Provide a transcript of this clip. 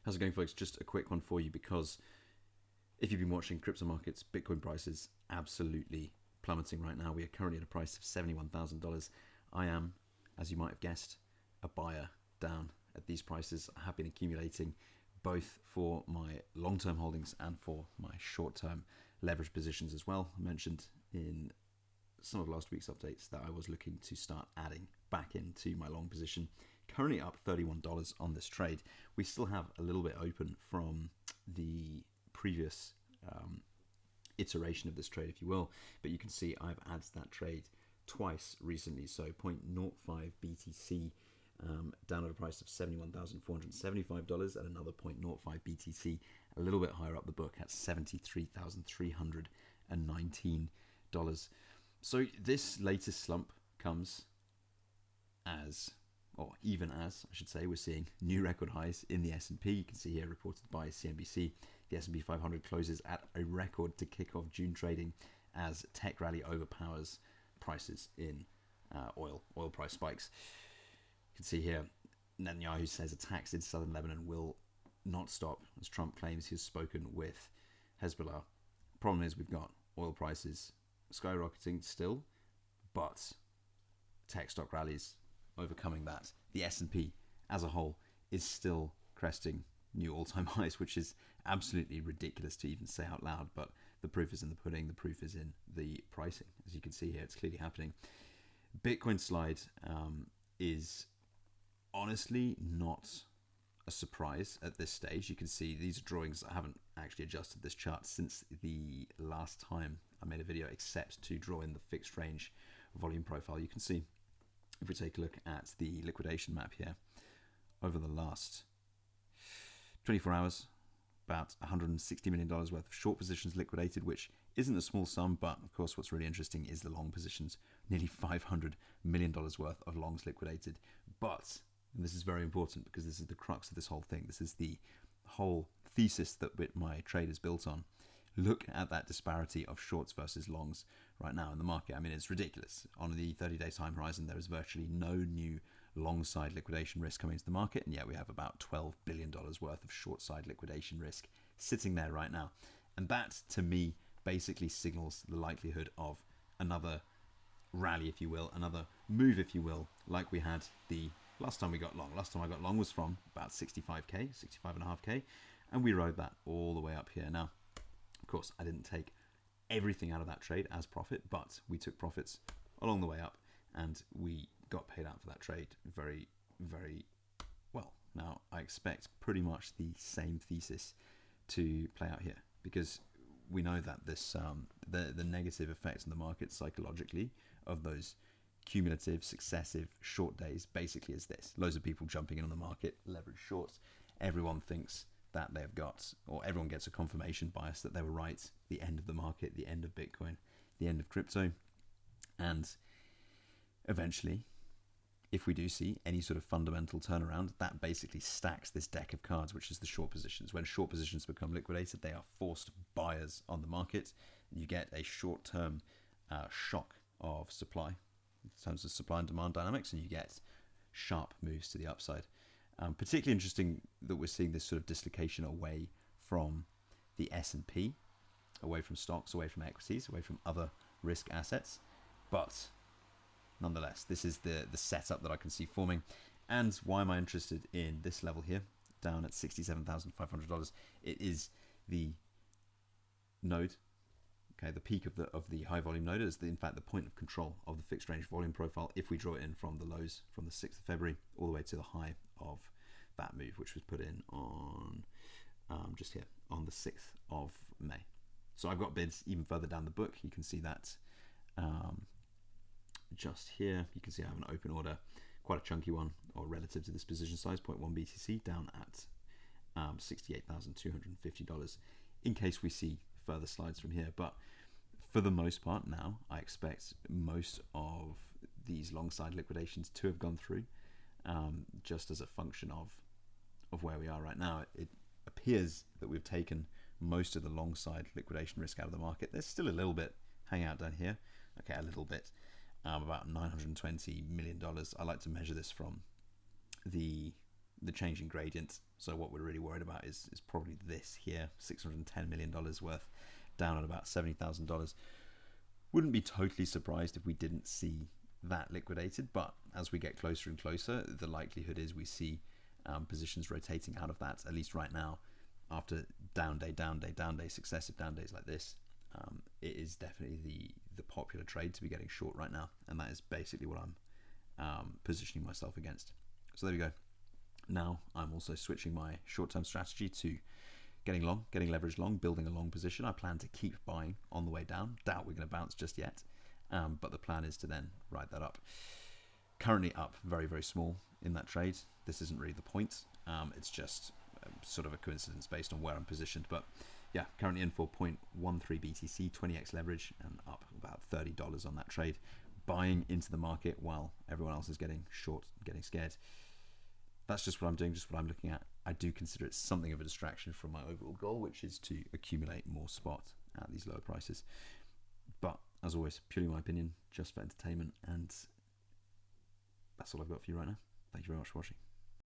How's it going, folks? Just a quick one for you, because if you've been watching crypto markets, Bitcoin prices absolutely plummeting right now. We are currently at a price of $71,000. I am, as you might have guessed, a buyer down at these prices. I have been accumulating both for my long-term holdings and for my short-term leverage positions as well. I mentioned in some of last week's updates that I was looking to start adding back into my long position. Currently up $31 on this trade. We still have a little bit open from the previous iteration of this trade, if you will, but you can see I've added that trade twice recently. So 0.05 BTC down at a price of $71,475 and another 0.05 BTC a little bit higher up the book at $73,319. So this latest slump comes as, or even as I should say, we're seeing new record highs in the S&P. You can see here, reported by CNBC, the S&P 500 closes at a record to kick off June trading as tech rally overpowers prices in oil price spikes. You can see here, Netanyahu says attacks in southern Lebanon will not stop as Trump claims he has spoken with Hezbollah. Problem is, we've got oil prices skyrocketing still, but tech stock rallies overcoming that. The S&P as a whole is still cresting new all-time highs, which is absolutely ridiculous to even say out loud, but the proof is in the pudding. The proof is in the pricing. As you can see here, it's clearly happening. Bitcoin slide is honestly not a surprise at this stage. You can see these are drawings. I haven't actually adjusted this chart since the last time I made a video, except to draw in the fixed range volume profile. You can see, if we take a look at the liquidation map here, over the last 24 hours, about $160 million worth of short positions liquidated, which isn't a small sum, but of course what's really interesting is the long positions, nearly $500 million worth of longs liquidated. But, and this is very important because this is the crux of this whole thing, this is the whole thesis that my trade is built on. Look at that disparity of shorts versus longs right now in the market. I mean, it's ridiculous. On the 30-day time horizon, there is virtually no new long side liquidation risk coming into the market, and yet we have about $12 billion worth of short side liquidation risk sitting there right now. And that, to me, basically signals the likelihood of another rally, if you will, another move, if you will, like we had the last time we got long. Last time I got long was from about 65k, 65.5k, and we rode that all the way up here. Now, of course, I didn't take everything out of that trade as profit, but we took profits along the way up, and we got paid out for that trade very, very well. Now, I expect pretty much the same thesis to play out here, because we know that this the negative effects in the market psychologically of those cumulative successive short days basically is this: loads of people jumping in on the market, leverage shorts. Everyone thinks that they've got, or everyone gets a confirmation bias that they were right. The end of the market, the end of Bitcoin, the end of crypto. And eventually, if we do see any sort of fundamental turnaround, that basically stacks this deck of cards, which is the short positions. When short positions become liquidated, they are forced buyers on the market. You get a short-term shock of supply in terms of supply and demand dynamics, and you get sharp moves to the upside. Particularly interesting that we're seeing this sort of dislocation away from the S&P, away from stocks, away from equities, away from other risk assets. But nonetheless, this is the setup that I can see forming. And why am I interested in this level here, down at $67,500? It is the node, okay, the peak of the high volume node is in fact the point of control of the fixed range volume profile. If we draw it in from the lows from the 6th of February all the way to the high of that move, which was put in on just here on the 6th of May. So I've got bids even further down the book. You can see that just here. You can see I have an open order, quite a chunky one, or relative to this position size, 0.1 BTC, down at $68,250 in case we see further slides from here. But for the most part now, I expect most of these long side liquidations to have gone through, just as a function of where we are right now. It appears that we've taken most of the long side liquidation risk out of the market. There's still a little bit hanging out down here. Okay, a little bit, about $920 million. I like to measure this from the the changing gradient. So what we're really worried about is probably this here, $610 million worth, down at about $70,000. Wouldn't be totally surprised if we didn't see that liquidated, but as we get closer and closer, the likelihood is we see positions rotating out of that, at least right now, after down day, down day, down day, successive down days like this. It is definitely the popular trade to be getting short right now, and that is basically what I'm positioning myself against. So there we go. Now I'm also switching my short-term strategy to getting long, getting leveraged long, building a long position. I plan to keep buying on the way down. Doubt we're going to bounce just yet, but the plan is to then ride that up. Currently up very, very small in that trade. This isn't really the point. It's just sort of a coincidence based on where I'm positioned. But yeah, currently in for 0.13 BTC, 20x leverage, and up about $30 on that trade. Buying into the market while everyone else is getting short, getting scared. That's just what I'm doing, just what I'm looking at. I do consider it something of a distraction from my overall goal, which is to accumulate more spot at these lower prices. But as always, purely my opinion, just for entertainment, and that's all I've got for you right now. Thank you very much for watching.